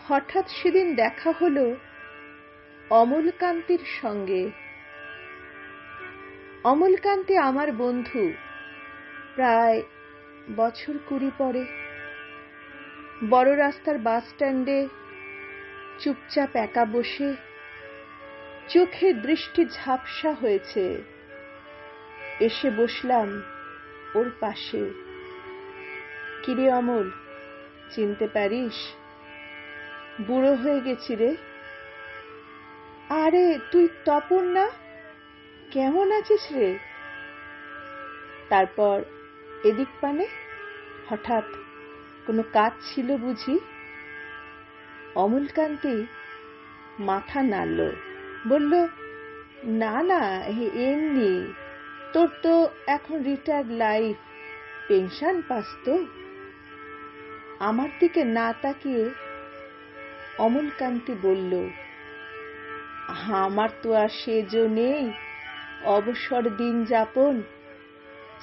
হঠাৎ সেদিন দেখা হলো অমলকান্তির সঙ্গে। অমলকান্তি আমার বন্ধু, প্রায় বছর 20 পরে। বড় রাস্তার বাস স্ট্যান্ডে চুপচাপ একা বসে, চোখের দৃষ্টি ঝাপসা হয়েছে। এসে বসলাম ওর পাশে। কিরে অমল, চিনতে পারিস? বুড়ো হয়ে গেছি রে। আরে তুই তপন না? কেমন আছিস রে? তারপর এদিক পানে হঠাৎ কোনো কাজ ছিল বুঝি? অমলকান্তি মাথা নাড়ল, বলল, না না, এমনি। তোর তো এখন রিটায়ার্ড লাইফ, পেনশন পাস তো? আমার দিকে না তাকিয়ে অমলকান্তি বলল, আমার তো আর সেজো নেই, অবসর দিন যাপন।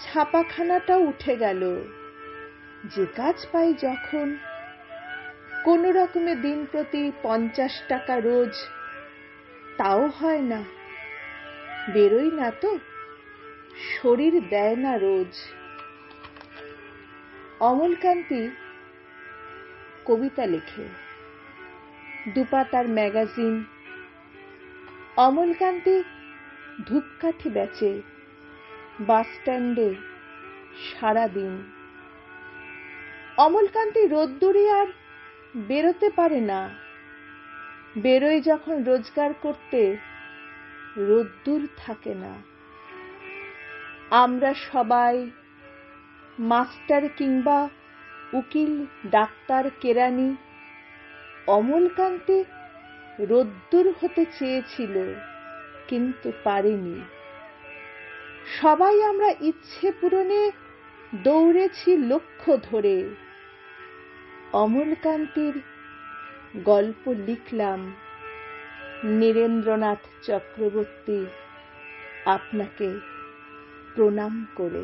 ছাপাখানাটাও উঠে গেল। যে কাজ পাই যখন, কোনো রকমে দিন প্রতি 50 টাকা রোজ, তাও হয় না। বেরোই না তো, শরীর দেয় না রোজ। অমলকান্তি কবিতা লেখে, দুপাতার ম্যাগাজিন। অমলকান্তি ধূপকাঠি বেচে বাস স্ট্যান্ডে সারাদিন। অমলকান্তি রোদ্দুরে আর বেরোতে পারে না। বেরোয় যখন রোজগার করতে, রোদ্দুর থাকে না। আমরা সবাই মাস্টার কিংবা উকিল, ডাক্তার, কেরানি। অমলকান্তি রোদ্দুর হতে চেয়েছিল, কিন্তু পারেনি। সবাই আমরা ইচ্ছে পূরণে দৌড়েছি লক্ষ্য ধরে। অমলকান্তির গল্প লিখলাম নীরেন্দ্রনাথ চক্রবর্তী আপনাকে প্রণাম করে।